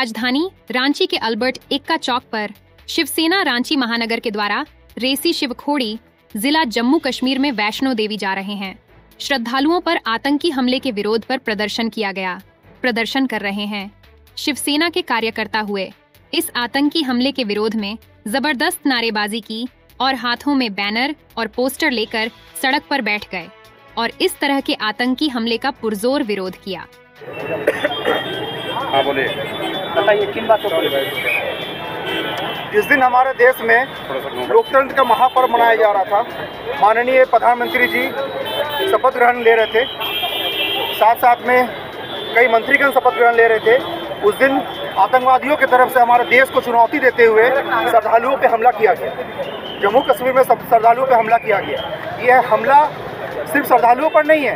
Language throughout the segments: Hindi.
राजधानी रांची के अल्बर्ट एक्का चौक पर शिवसेना रांची महानगर के द्वारा रेसी शिवखोड़ी जिला जम्मू कश्मीर में वैष्णो देवी जा रहे हैं। श्रद्धालुओं पर आतंकी हमले के विरोध पर प्रदर्शन किया गया। प्रदर्शन कर रहे हैं शिवसेना के कार्यकर्ता हुए इस आतंकी हमले के विरोध में जबरदस्त नारेबाजी की और हाथों में बैनर और पोस्टर लेकर सड़क पर बैठ गए और इस तरह के आतंकी हमले का पुरजोर विरोध किया। हाँ बोलिए, बताइए किन बातों पर? जिस दिन हमारे देश में लोकतंत्र का महापर्व मनाया जा रहा था, माननीय प्रधानमंत्री जी शपथ ग्रहण ले रहे थे, साथ साथ में कई मंत्रीगण शपथ ग्रहण ले रहे थे। उस दिन आतंकवादियों की तरफ से हमारे देश को चुनौती देते हुए श्रद्धालुओं पे हमला किया गया। जम्मू कश्मीर में श्रद्धालुओं पे हमला किया गया। यह हमला सिर्फ श्रद्धालुओं पर नहीं है,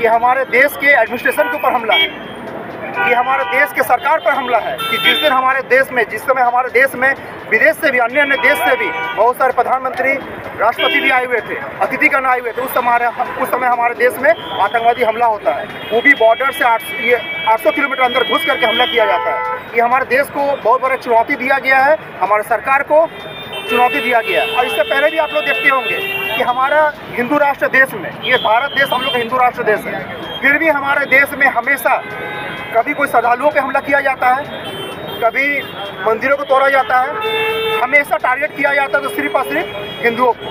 ये हमारे देश के एडमिनिस्ट्रेशन के ऊपर हमला है, ये हमारे देश के सरकार पर हमला है कि जिस दिन हमारे देश में, जिस समय हमारे देश में विदेश से भी, अन्य देश से भी बहुत सारे प्रधानमंत्री, राष्ट्रपति भी आए हुए थे, अतिथिगण आए हुए थे, उस समय हमारे देश में आतंकवादी हमला होता है। वो भी बॉर्डर से 800 किलोमीटर अंदर घुस करके हमला किया जाता है। ये हमारे देश को बहुत बड़ा चुनौती दिया गया है, हमारे सरकार को चुनौती दिया गया। और इससे पहले भी आप लोग देखते होंगे कि हमारा हिंदू राष्ट्र देश में, ये भारत देश हम लोग का हिंदू राष्ट्र देश है, फिर भी हमारे देश में हमेशा कभी कोई श्रद्धालुओं पे हमला किया जाता है, कभी मंदिरों को तोड़ा जाता है, हमेशा टारगेट किया जाता है तो सिर्फ और सिर्फ हिंदुओं को।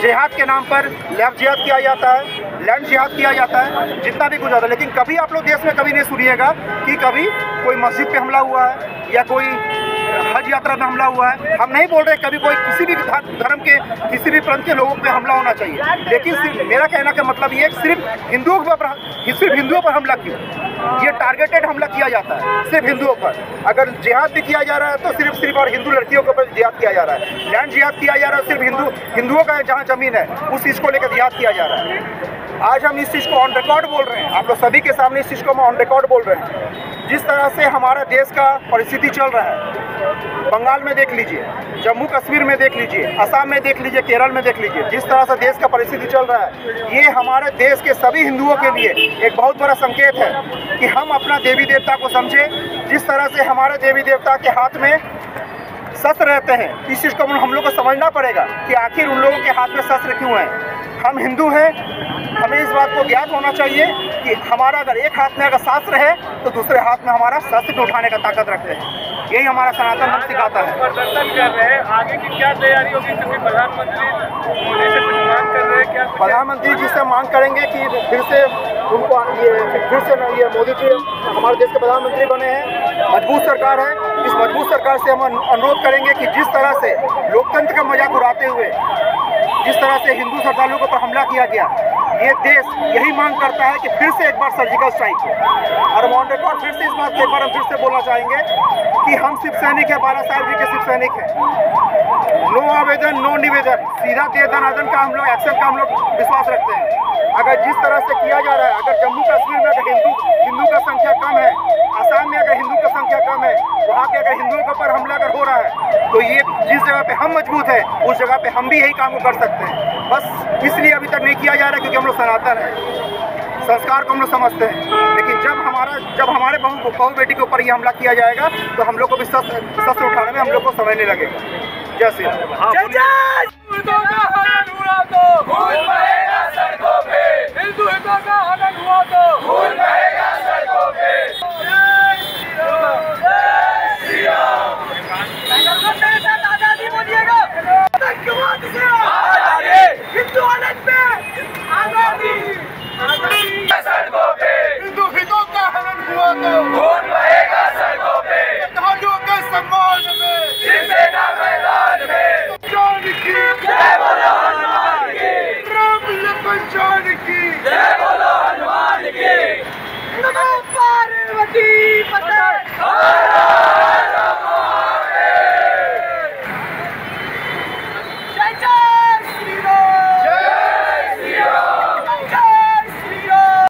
जिहाद के नाम पर लैब जिहाद किया जाता है, लैंड जिहाद किया जाता है, जितना भी कुछ होता है। लेकिन कभी आप लोग देश में कभी नहीं सुनिएगा कि कभी कोई मस्जिद पे हमला हुआ है या कोई हज यात्रा में हमला हुआ है। हम नहीं बोल रहे कभी कोई किसी भी धर्म के, किसी भी पंथ के लोगों पे हमला होना चाहिए, लेकिन सिर्फ मेरा कहना का मतलब ये सिर्फ हिंदुओं पर हमला क्यों? ये टारगेटेड हमला किया जाता है सिर्फ हिंदुओं पर। अगर जिहाद भी किया जा रहा है तो सिर्फ और हिंदू लड़कियों के ऊपर जिहाद किया जा रहा है, लैंड जिहाद किया जा रहा है, सिर्फ हिंदुओं का जहाँ जमीन है उस चीज़ को लेकर जिहाद किया जा रहा है। आज हम इस चीज़ को ऑन रिकॉर्ड बोल रहे हैं, आप लोग सभी के सामने इस चीज़ को हम ऑन रिकॉर्ड बोल रहे हैं। जिस तरह से हमारा देश का परिस्थिति चल रहा है, बंगाल में देख लीजिए, जम्मू कश्मीर में देख लीजिए, असम में देख लीजिए, केरल में देख लीजिए, जिस तरह से देश का परिस्थिति चल रहा है, ये हमारे देश के सभी हिंदुओं के लिए एक बहुत बड़ा संकेत है कि हम अपना देवी देवता को समझें। जिस तरह से हमारे देवी देवता के हाथ में शस्त्र रहते हैं, इस चीज़ को हम लोग को समझना पड़ेगा कि आखिर उन लोगों के हाथ में शस्त्र क्यों हैं। हम हिंदू हैं, हमें इस बात को ज्ञात होना चाहिए कि हमारा अगर एक हाथ में अगर शास्त्र है तो दूसरे हाथ में हमारा शस्त्र को उठाने का ताकत रखते हैं। यही हमारा सनातन धर्म सिखाता है। प्रदर्शन कर रहे हैं, आगे की क्या तैयारी होगी? क्योंकि प्रधानमंत्री मोदी से कुछ मांग कर रहे हैं, क्या प्रधानमंत्री जी से मांग करेंगे कि फिर से उनको ये मोदी जी हमारे देश के प्रधानमंत्री बने हैं, मजबूत सरकार है। इस मजबूत सरकार से हम अनुरोध करेंगे कि जिस तरह से लोकतंत्र का मजाक उड़ाते हुए जिस तरह से हिंदू श्रद्धालुओं के ऊपर हमला किया गया, ये देश यही मांग करता है कि फिर से एक बार सर्जिकल स्ट्राइक हो। और ऑन रिकॉर्ड फिर से इस बात को एक बार हम फिर से बोलना चाहेंगे कि हम शिव सैनिक हैं, बाला साहब जी के शिव सैनिक हैं। नो आवेदन, नो निवेदन, सीधा दे दनादन का हम लोग एक्शन का हम लोग विश्वास रखते हैं। अगर जिस तरह से किया जा रहा है, अगर जम्मू कश्मीर में अगर हिंदू का संख्या कम है, असम में अगर हिंदू का संख्या कम है, वहाँ के अगर हिंदुओं के ऊपर हमला अगर हो रहा है, तो ये जिस जगह पे हम मजबूत है उस जगह पे हम भी यही काम को कर सकते हैं। बस इसलिए अभी तक नहीं किया जा रहा है क्योंकि हम लोग सनातन हैं, संस्कार को हम लोग समझते हैं। लेकिन जब हमारे बहू बेटी के ऊपर ये हमला किया जाएगा तो हम लोग को भी शस्त्र उठाने में हम लोग को समय नहीं लगेगा। जय श्री राम। हिंदू हितों का हनन हुआ तो